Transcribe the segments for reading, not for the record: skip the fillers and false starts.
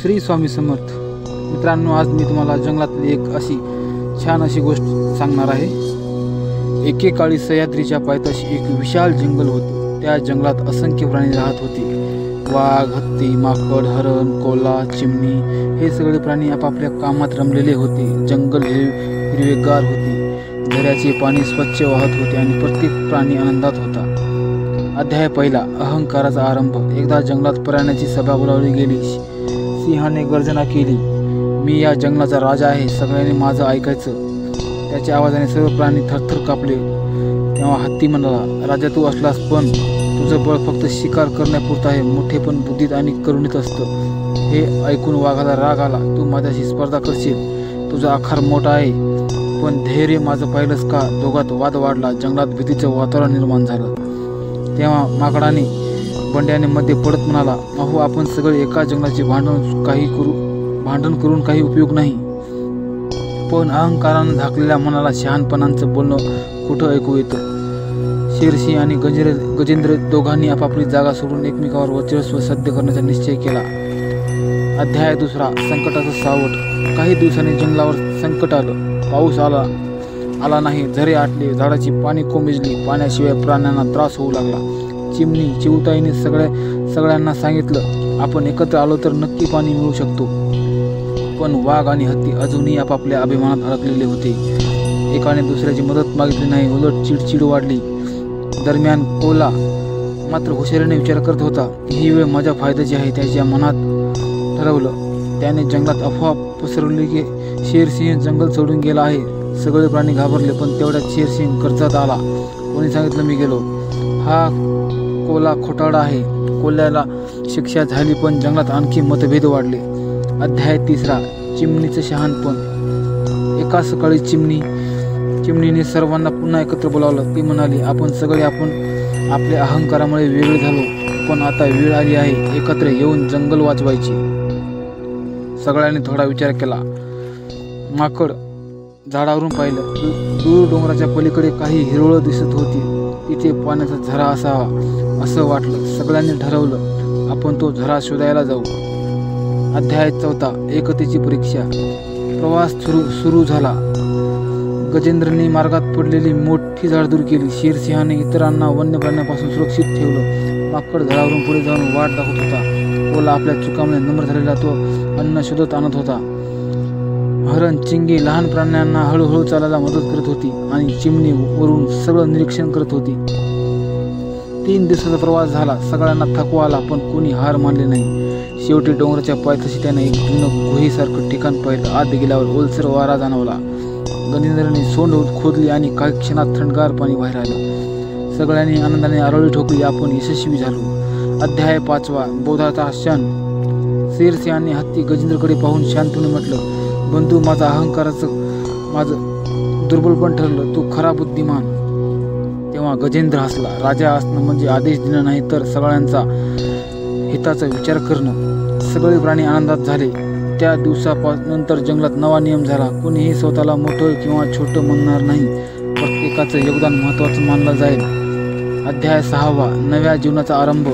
श्री स्वामी समर्थ. मित्रांनो, आज मी तुम्हाला जंगलातली एक अशी छान अशी गोष्ट सांगणार आहे. एकेकाळी सह्याद्रीच्या पायथ्याशी एक विशाल जंगल होते. त्या जंगलात असंख्य प्राणी राहत होते. वाघ, हत्ती, माकड, हरण, कोल्हा, चिमणी हे सगळे प्राणी आपापल्या कामात रमलेले होते. जंगल हिरवेगार होते. झऱ्याचे पाणी स्वच्छ वाहत होते आणि प्रत्येक प्राणी आनंदात होता. अध्याय पहिला, अहंकाराचा आरंभ. एकदा जंगलात प्राण्याची सभा बोलावली गेली. सिंहाने गर्जना केली, मी या जंगलाचा राजा आहे, सगळ्यांनी माझं ऐकायचं. त्याच्या आवाजाने सर्व प्राणी थरथर कापले. तेव्हा हत्ती म्हणाला, राजा तू असलास, पण तुझं बळ फक्त शिकार करण्यापुरतं आहे. मोठे पण बुद्धीत आणि करुणीत असतं. हे ऐकून वाघाला राग आला, तू माझ्याशी स्पर्धा करशील, तुझा आकार मोठा आहे, पण धैर्य माझं पाहिलंस का? दोघात वाद वाढला. जंगलात भीतीचं वातावरण निर्माण झालं. तेव्हा माकडाने बंड्याने मध्ये पडत म्हणाला, अहो, आपण सगळे एका जंगलाचे भांडण करून काही उपयोग नाही. पण अहंकारानं झाकलेल्या मनाला शहाणपणाचं बोलणं कुठं ऐकू येतं. शेरसिंह आणि गजेंद्र दोघांनी आपापली जागा सोडून एकमेकावर वर्चस्व साध्य करण्याचा निश्चय केला. अध्याय दुसरा, संकटाचं सावट. काही दिवसांनी जंगलावर संकट आलं. पाऊस आला नाही. झरे आटले. झाडाची पाने कोमेजली. पाण्याशिवाय प्राण्यांना त्रास होऊ लागला. चिमणी चिवताईने सगळ्यांना सांगितलं, आपण एकत्र आलो तर नक्की पाणी मिळू शकतो. पण वाघ आणि हत्ती अजूनही आपापल्या अभिमानात अडकलेले होते. एकाने दुसऱ्याची मदत मागितली नाही. उलट चिडचिड वाढली. दरम्यान कोल्हा मात्र हुशारीने विचार करत होता. ही वेळ माझ्या फायद्याची आहे. त्याच्या मनात ठरवलं. त्याने जंगलात अफवा पसरवली की शेरसिंह जंगल सोडून गेला आहे. सगळे प्राणी घाबरले. पण तेवढ्यात शेरसिंह कर्जात आला. कोणी सांगितलं मी गेलो. हा कोल्हा खोटारडा आहे. कोल्ह्याला शिक्षा झाली, पण जंगलात आणखी मतभेद वाढले. अध्याय तिसरा, चिमणीचं शहाणपण. एका सकाळी चिमणीने सर्वांना पुन्हा एकत्र बोलावलं. ती म्हणाली, आपण आपल्या अहंकारामुळे वेगळे झालो, पण आता वेळ आली आहे एकत्र येऊन जंगल वाचवायची. सगळ्यांनी थोडा विचार केला. माकड झाडावरून पाहिलं. दूर डोंगराच्या पलीकडे काही हिरवळ दिसत होती. तिथे पाण्याचा झरा असावा असं वाटलं. सगळ्यांनी ठरवलं, आपण तो झरा शोधायला जाऊ. अध्याय चौथा, एकतेची परीक्षा. प्रवास सुरू झाला. गजेंद्रने मार्गात पडलेली मोठी झाड दूर केली. शेरसिंहाने इतरांना वन्य प्राण्यांपासून सुरक्षित ठेवलं. माकड झाडावरून पुढे जाऊन वाट दाखवत होता. कोल्हा आपल्या चुकामुळे नम्र झालेला तो अन्न शोधत आणत होता. हरण, चिंगी लहान प्राण्यांना हळूहळू चालायला मदत करत होती आणि चिमणी वरून सगळं निरीक्षण करत होती. 3 दिवसाचा प्रवास झाला. सगळ्यांना थकवा आला, पण कोणी हार मानले नाही. शेवटी डोंगराच्या पायथ्याशी त्याने एक जुनं गुहेसारखं ठिकाण पाहिलं. आत गेल्यावर ओलसर वारा जाणवला. गजेंद्रने सोंड खोदली आणि काही क्षणात थंडगार पाणी बाहेर आलं. सगळ्यांनी आनंदाने आरोळी ठोकली, आपण यशस्वी झालो. अध्याय पाचवा, बोधाचा क्षण. शेरसिंहाने हत्ती गजेंद्रकडे पाहून शांतपणे म्हटलं, बंधू, माझा माझं दुर्बलपण ठरलं. तू खरा बुद्धिमान. तेव्हा गजेंद्र हसला. राजा असणं म्हणजे आदेश देणं नाही, तर सगळ्यांचा हिताचा विचार करणं. सगळे प्राणी आनंदात झाले. त्या दिवसानंतर जंगलात नवा नियम झाला. कोणीही स्वतःला मोठं किंवा छोटं म्हणणार नाही. प्रत्येकाचं योगदान महत्त्वाचं मानलं जाईल. अध्याय सहावा, नव्या जीवनाचा आरंभ.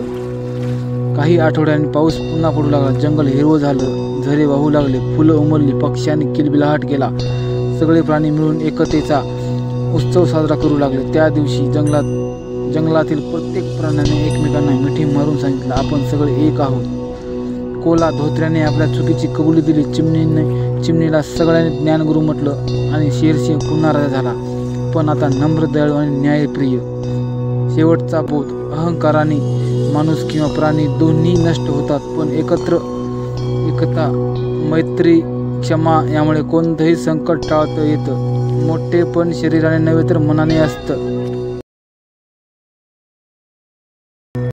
काही आठवड्यांनी पाऊस पुन्हा पडू लागला. जंगल हिरवं झालं. झरे वाहू लागले. फुलं उमलली. पक्ष्यांनी किलबिलाट केला. सगळे प्राणी मिळून एकतेचा उत्सव साजरा करू लागले. त्या दिवशी जंगलातील प्रत्येक प्राण्याने एकमेकांना मिठी मारून सांगितलं, आपण सगळे एक आहोत. कोल्हा धोत्र्याने आपल्या चुकीची कबुली दिली. चिमणीला सगळ्यांनी ज्ञानगुरू म्हटलं आणि शेरसिंह पुन्हा राजा झाला, पण आता नम्र, दयाळू आणि न्यायप्रिय. शेवटचा बोध, अहंकाराने माणूस किंवा प्राणी दोन्ही नष्ट होतात, पण एकता, मैत्री, क्षमा यामुळे कोणतंही संकट टाळता येतं. मोठेपण शरीराने नव्हे तर मनाने असतं.